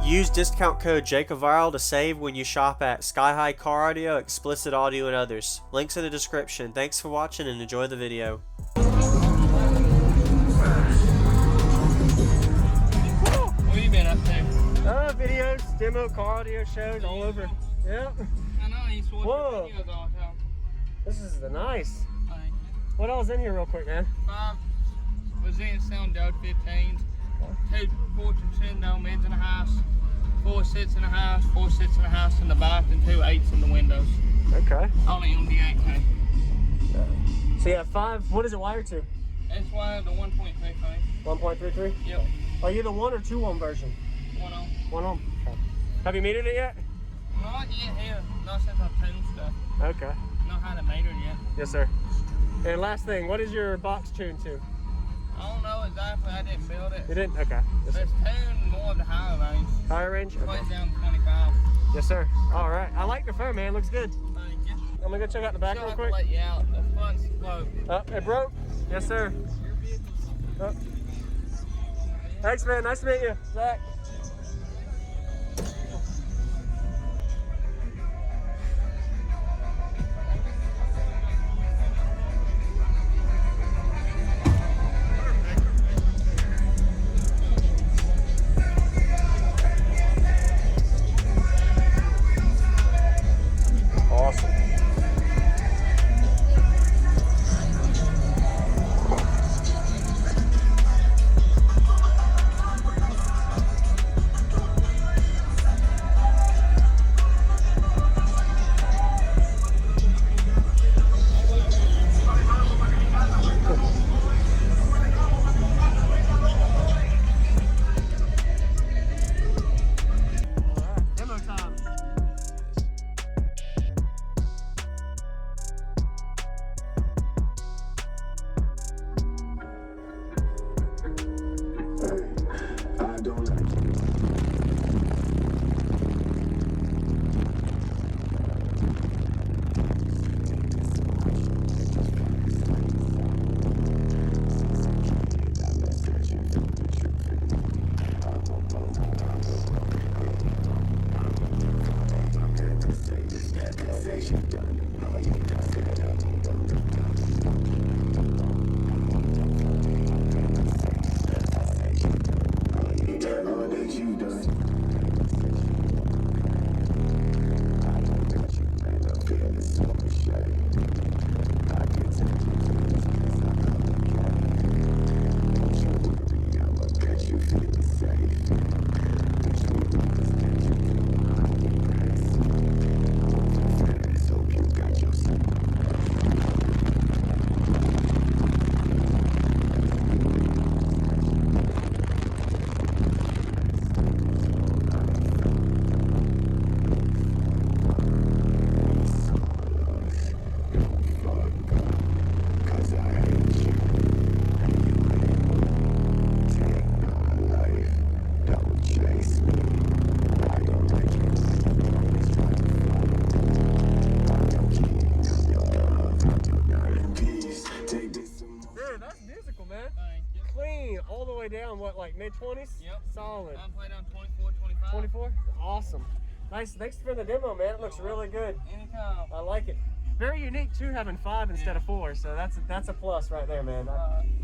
Use discount code JACOVIRAL to save when you shop at Sky High Car Audio, Explicit Audio, and others. Links in the description. Thanks for watching and enjoy the video. Where you been up to? Videos, demo, car audio shows all over. Yep. I know, I used to watch Whoa. your videos all the time. This is the nice. Thank you. What else in here real quick, man? 5 Resilient Sundown 15s, 2 Fortune Sundown mids in the house, 4 sits in the house, 4 sits in the house in the back, and 2 8s in the windows. Okay. Only on the 8K. So you have 5, what is it wired to? It's wired to 1.3 thing. 1.33? Yep. Are you the 1 or 2 ohm version? 1 on. 1 ohm. Okay. Have you metered it yet? Not yet here. Not since I've tuned stuff. Okay. Not how to meter it yet. Yes, sir. And last thing, what is your box tuned to? I don't know exactly. I didn't build it. You didn't? Okay. Yes, sir. It's tuned more of the higher range. Higher range? It's Okay. way down to 25. Yes, sir. All right. I like the fur, man. Looks good. Thank you. I'm going to go check out the back Still real have to quick. let you out. The front's low. It broke? Yes, sir. Oh. Thanks, man. Nice to meet you, Zach. Awesome. All the way down, what, like mid-20s? Yep. Solid. I'm playing on 24, 25. 24? Awesome. Nice. Thanks for the demo, man. It looks really good. Anytime. I like it. Very unique, too, having 5 instead of 4, so that's a plus right there, man.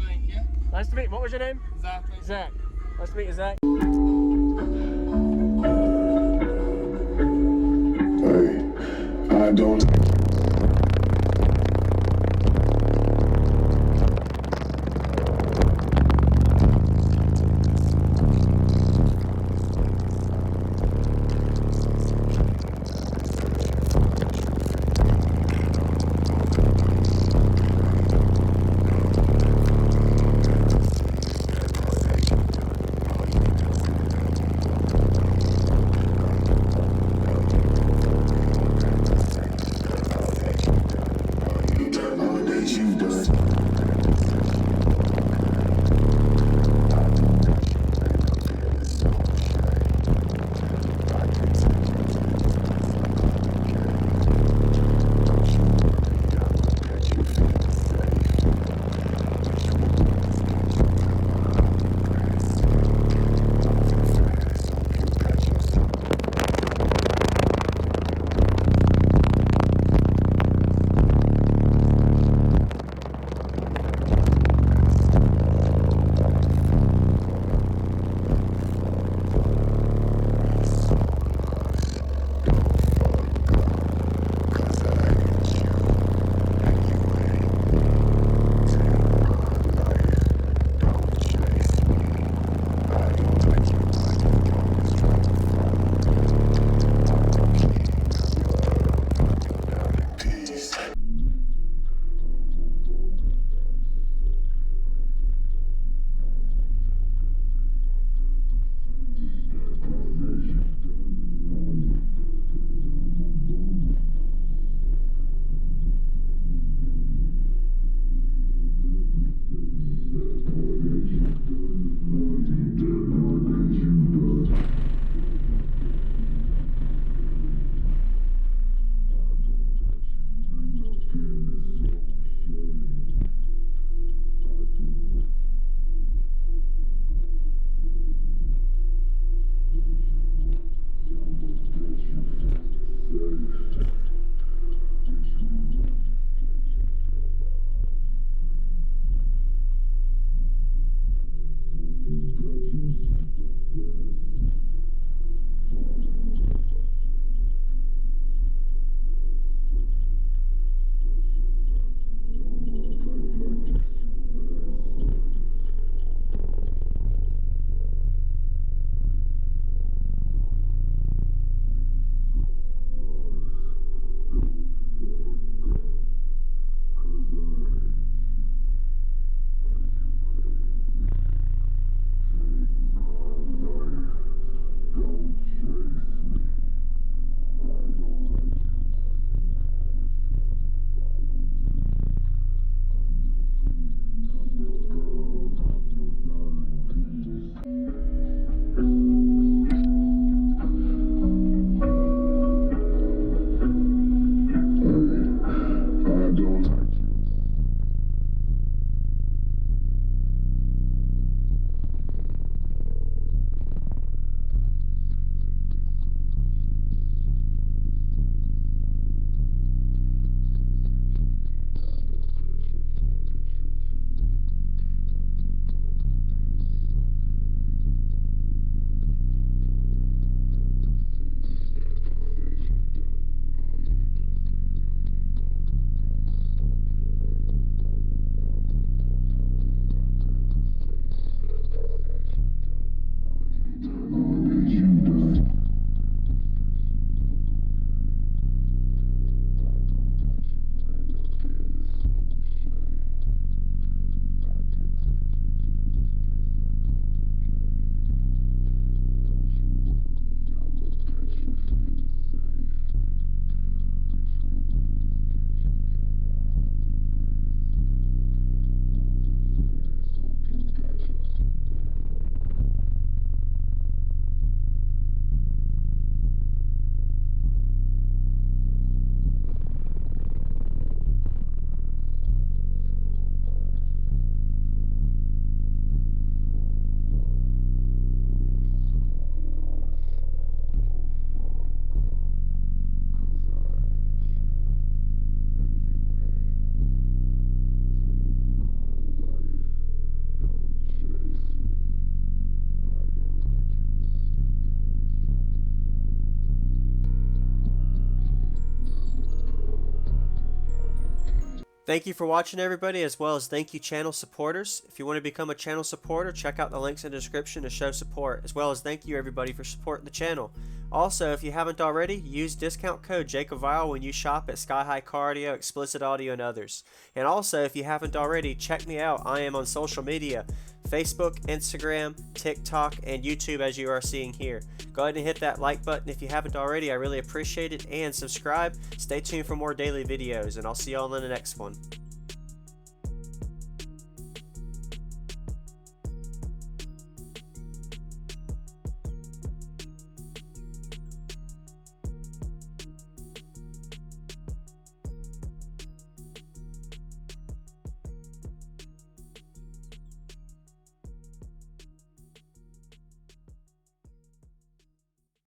Thank you. Nice to meet you. What was your name? Zachary. Zach. Nice to meet you, Zach. Hey, I don't... Thank you for watching, everybody, as well as thank you channel supporters. If you want to become a channel supporter, check out the links in the description to show support, as well as thank you everybody for supporting the channel. Also, if you haven't already, use discount code JACOBVIRAL when you shop at Sky High Car Audio, Explicit Audio, and others. And also, if you haven't already, check me out. I am on social media, Facebook, Instagram, TikTok, and YouTube, as you are seeing here. Go ahead and hit that like button if you haven't already. I really appreciate it. And subscribe. Stay tuned for more daily videos, and I'll see y'all in the next one.